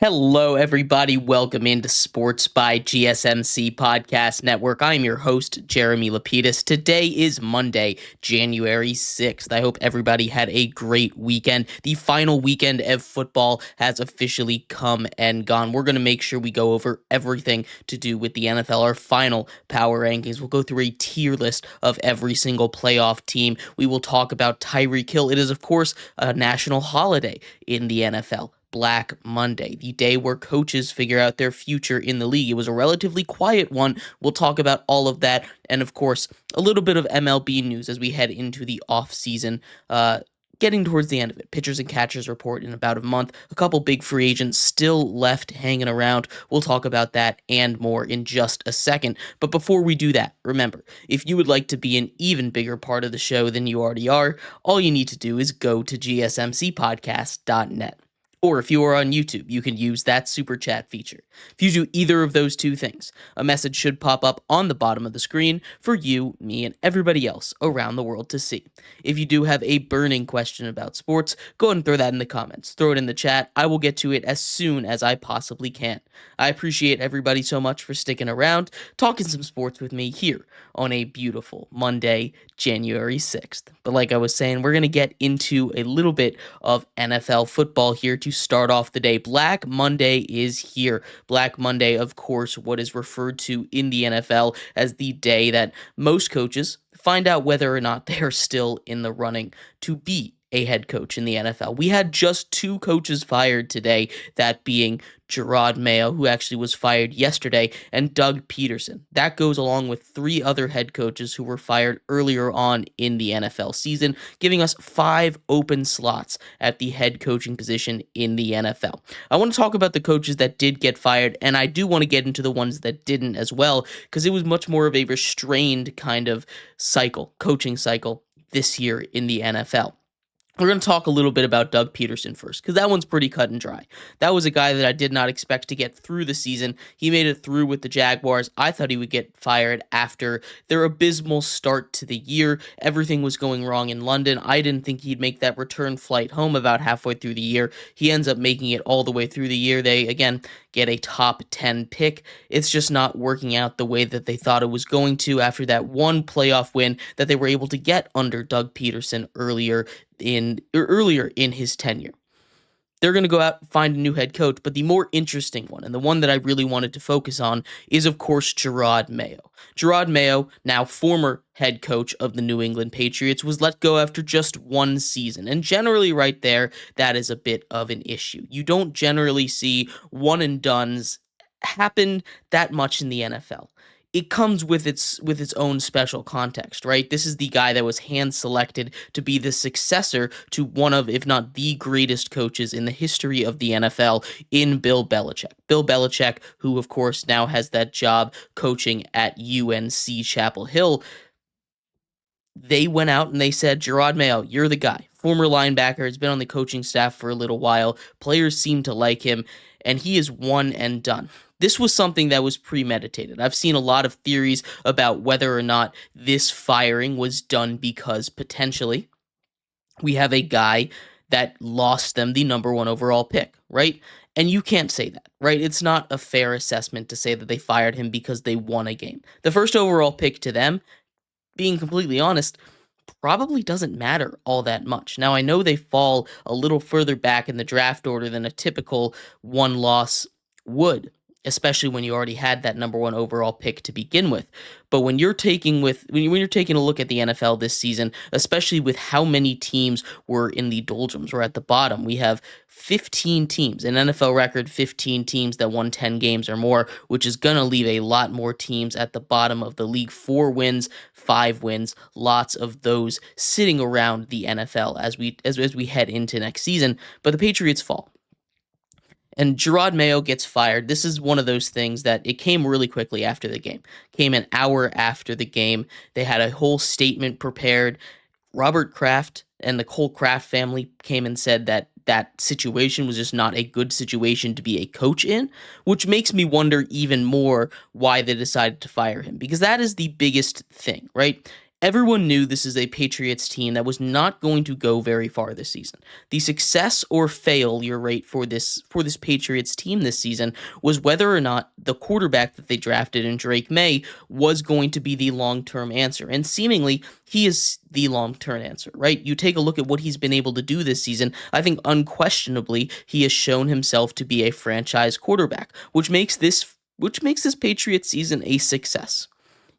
Hello, everybody. Welcome into Sports by GSMC Podcast Network. I'm your host, Jeremy Lapidus. Today is Monday, January 6th. I hope everybody had a great weekend. The final weekend of football has officially come and gone. We're going to make sure we go over everything to do with the NFL, our final power rankings. We'll go through a tier list of every single playoff team. We will talk about Tyreek Hill. It is, of course, a national holiday in the NFL. Black Monday, the day where coaches figure out their future in the league. It was a relatively quiet one. We'll talk about all of that, and of course, a little bit of MLB news as we head into the off-season, getting towards the end of it. Pitchers and catchers report in about a month. A couple big free agents still left hanging around. We'll talk about that and more in just a second. But before we do that, remember, if you would like to be an even bigger part of the show than you already are, all you need to do is go to gsmcpodcast.net. Or if you are on YouTube, you can use that super chat feature. If you do either of those two things, a message should pop up on the bottom of the screen for you, me, and everybody else around the world to see. If you do have a burning question about sports, go ahead and throw that in the comments. Throw it in the chat. I will get to it as soon as I possibly can. I appreciate everybody so much for sticking around, talking some sports with me here on a beautiful Monday, January 6th. But like I was saying, we're going to get into a little bit of NFL football here to start off the day. Black Monday is here. Black Monday, of course, what is referred to in the NFL as the day that most coaches find out whether or not they are still in the running to be a head coach in the NFL. We had just two coaches fired today, that being Jarod Mayo, who actually was fired yesterday, and Doug Peterson. That goes along with three other head coaches who were fired earlier on in the NFL season, giving us 5 open slots at the head coaching position in the NFL. I want to talk about the coaches that did get fired, and I do want to get into the ones that didn't as well, because it was much more of a restrained kind of coaching cycle this year in the NFL. We're going to talk a little bit about Doug Peterson first, because that one's pretty cut and dry. That was a guy that I did not expect to get through the season. He made it through with the Jaguars. I thought he would get fired after their abysmal start to the year. Everything was going wrong in London. I didn't think he'd make that return flight home about halfway through the year. He ends up making it all the way through the year. They, again, get a top 10 pick. It's just not working out the way that they thought it was going to after that one playoff win that they were able to get under Doug Peterson earlier in his tenure. They're going to go out and find a new head coach, but the more interesting one, and the one that I really wanted to focus on, is, of course, Jarod Mayo. Jarod Mayo, now former head coach of the New England Patriots, was let go after just one season, and generally right there, that is a bit of an issue. You don't generally see one-and-dones happen that much in the NFL. It comes with its own special context, right? This is the guy that was hand-selected to be the successor to one of, if not the greatest coaches in the history of the NFL in Bill Belichick. Bill Belichick, who, of course, now has that job coaching at UNC Chapel Hill. They went out and they said, Jarod Mayo, you're the guy. Former linebacker, has been on the coaching staff for a little while. Players seem to like him, and he is one and done. This was something that was premeditated. I've seen a lot of theories about whether or not this firing was done because potentially we have a guy that lost them the number 1 overall pick, right? And you can't say that, right? It's not a fair assessment to say that they fired him because they won a game. The first overall pick to them, being completely honest, probably doesn't matter all that much. Now, I know they fall a little further back in the draft order than a typical one loss would, especially when you already had that number 1 overall pick to begin with. But when you're taking a look at the NFL this season, especially with how many teams were in the doldrums or at the bottom, we have 15 teams, an NFL record 15 teams that won 10 games or more, which is going to leave a lot more teams at the bottom of the league. 4 wins, 5 wins, lots of those sitting around the NFL as we head into next season. But the Patriots fall. And Jarod Mayo gets fired. This is one of those things that it came really quickly after the game. Came an hour after the game. They had a whole statement prepared. Robert Kraft and the whole Kraft family came and said that that situation was just not a good situation to be a coach in, which makes me wonder even more why they decided to fire him, because that is the biggest thing, right? Everyone knew this is a Patriots team that was not going to go very far this season. The success or failure rate for this Patriots team this season was whether or not the quarterback that they drafted in Drake May was going to be the long-term answer. And seemingly he is the long-term answer, right? You take a look at what he's been able to do this season. I think unquestionably he has shown himself to be a franchise quarterback, which makes this Patriots season a success.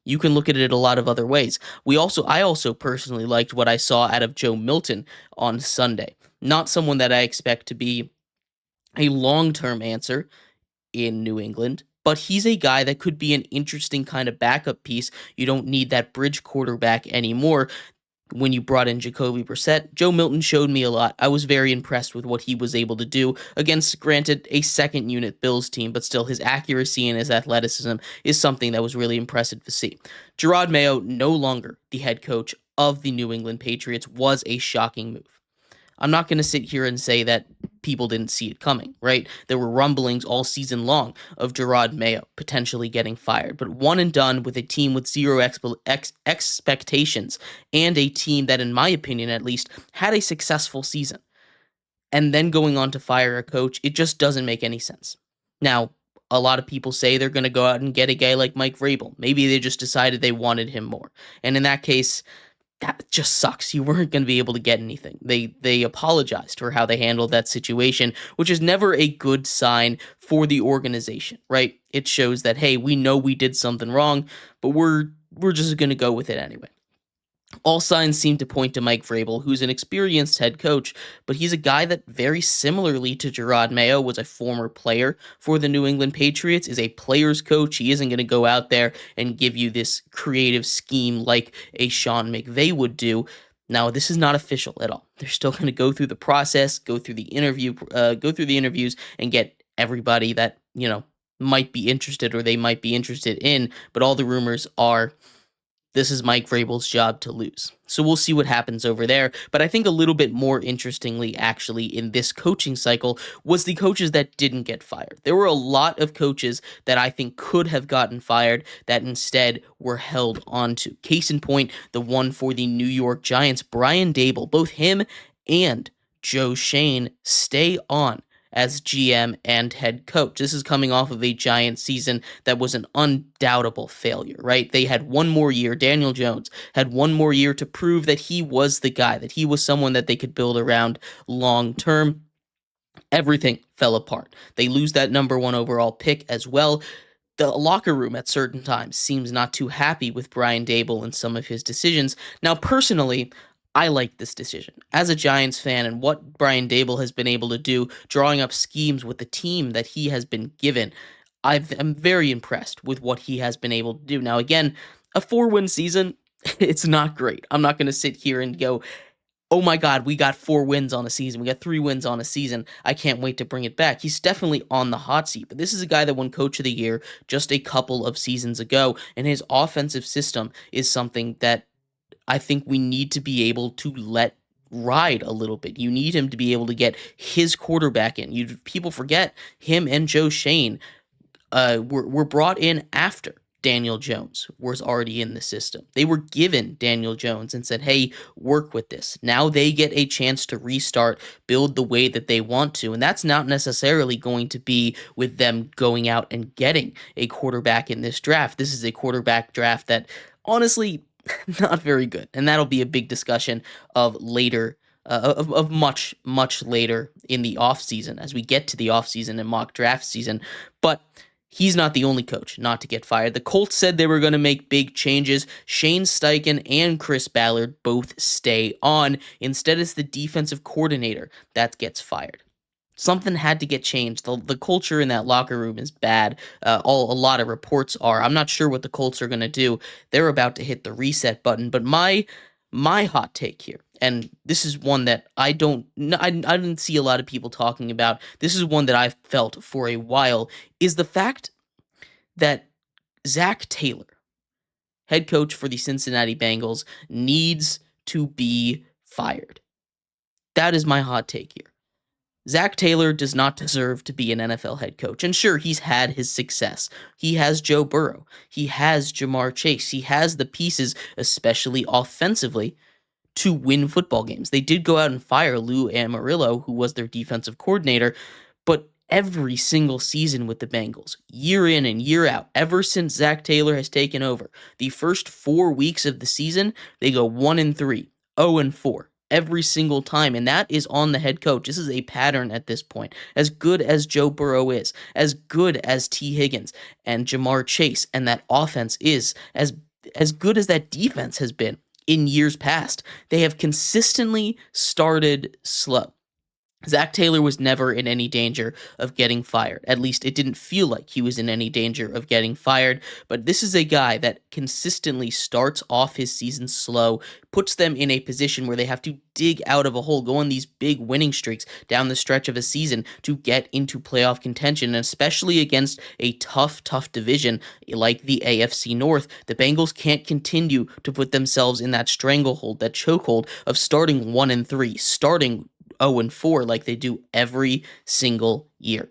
You can look at it a lot of other ways. I also personally liked what I saw out of Joe Milton on Sunday. Not someone that I expect to be a long-term answer in New England, but he's a guy that could be an interesting kind of backup piece. You don't need that bridge quarterback anymore. When you brought in Jacoby Brissett, Joe Milton showed me a lot. I was very impressed with what he was able to do against, granted, a second unit Bills team, but still his accuracy and his athleticism is something that was really impressive to see. Jerod Mayo, no longer the head coach of the New England Patriots, was a shocking move. I'm not going to sit here and say that people didn't see it coming, right? There were rumblings all season long of Jerod Mayo potentially getting fired, but one and done with a team with zero expectations and a team that, in my opinion at least, had a successful season. And then going on to fire a coach, it just doesn't make any sense. Now, a lot of people say they're going to go out and get a guy like Mike Vrabel. Maybe they just decided they wanted him more. And in that case, that just sucks. You weren't going to be able to get anything. They apologized for how they handled that situation, which is never a good sign for the organization, right? It shows that, hey, we know we did something wrong, but we're just going to go with it anyway. All signs seem to point to Mike Vrabel, who's an experienced head coach, but he's a guy that, very similarly to Jerod Mayo, was a former player for the New England Patriots, is a player's coach. He isn't going to go out there and give you this creative scheme like a Sean McVay would do. Now, this is not official at all. They're still going to go through the process, go through the interviews, and get everybody that, might be interested or they might be interested in, but all the rumors are this is Mike Vrabel's job to lose. So we'll see what happens over there. But I think a little bit more interestingly, actually, in this coaching cycle was the coaches that didn't get fired. There were a lot of coaches that I think could have gotten fired that instead were held onto. Case in point, the one for the New York Giants, Brian Daboll. Both him and Joe Schoen stay on as GM and head coach. This is coming off of a Giants season that was an undoubtable failure, right? They had one more year. Daniel Jones had one more year to prove that he was the guy, that he was someone that they could build around long term. Everything fell apart. They lose that number one overall pick as well. The locker room at certain times seems not too happy with Brian Daboll and some of his decisions. Now, personally, I like this decision. As a Giants fan and what Brian Daboll has been able to do, drawing up schemes with the team that he has been given, I'm very impressed with what he has been able to do. Now, again, a 4-win season, it's not great. I'm not going to sit here and go, oh my God, we got 4 wins on a season. We got 3 wins on a season. I can't wait to bring it back. He's definitely on the hot seat, but this is a guy that won Coach of the Year just a couple of seasons ago, and his offensive system is something that I think we need to be able to let ride a little bit. You need him to be able to get his quarterback in. People forget him and Joe Schoen were brought in after Daniel Jones was already in the system. They were given Daniel Jones and said, hey, work with this. Now they get a chance to restart, build the way that they want to. And that's not necessarily going to be with them going out and getting a quarterback in this draft. This is a quarterback draft that, honestly, not very good. And that'll be a big discussion of later, of much, much later in the offseason as we get to the offseason and mock draft season. But he's not the only coach not to get fired. The Colts said they were going to make big changes. Shane Steichen and Chris Ballard both stay on. Instead, it's the defensive coordinator that gets fired. Something had to get changed. The culture in that locker room is bad. A lot of reports are. I'm not sure what the Colts are going to do. They're about to hit the reset button. But my hot take here, and this is one that I didn't see a lot of people talking about. This is one that I've felt for a while, is the fact that Zach Taylor, head coach for the Cincinnati Bengals, needs to be fired. That is my hot take here. Zach Taylor does not deserve to be an NFL head coach. And sure, he's had his success. He has Joe Burrow. He has Jamar Chase. He has the pieces, especially offensively, to win football games. They did go out and fire Lou Amarillo, who was their defensive coordinator, but every single season with the Bengals, year in and year out, ever since Zach Taylor has taken over, the first 4 weeks of the season, they go 1-3, 0-4. Every single time, and that is on the head coach. This is a pattern at this point. As good as Joe Burrow is, as good as T. Higgins and Jamar Chase, and that offense is, as good as that defense has been in years past, they have consistently started slow. Zach Taylor was never in any danger of getting fired. At least it didn't feel like he was in any danger of getting fired. But this is a guy that consistently starts off his season slow, puts them in a position where they have to dig out of a hole, go on these big winning streaks down the stretch of a season to get into playoff contention, and especially against a tough division like the AFC North. The Bengals can't continue to put themselves in that stranglehold, that chokehold of starting 1-3, starting 0-4 like they do every single year.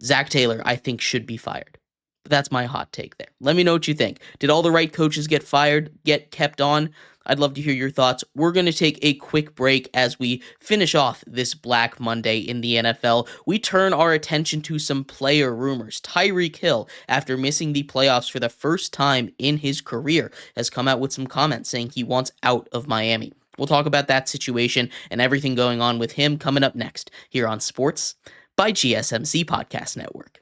Zach Taylor, I think, should be fired. But that's my hot take there. Let me know what you think. Did all the right coaches get fired, get kept on? I'd love to hear your thoughts. We're going to take a quick break as we finish off this Black Monday in the NFL. We turn our attention to some player rumors. Tyreek Hill, after missing the playoffs for the first time in his career, has come out with some comments saying he wants out of Miami. We'll talk about that situation and everything going on with him coming up next here on Sports by GSMC Podcast Network.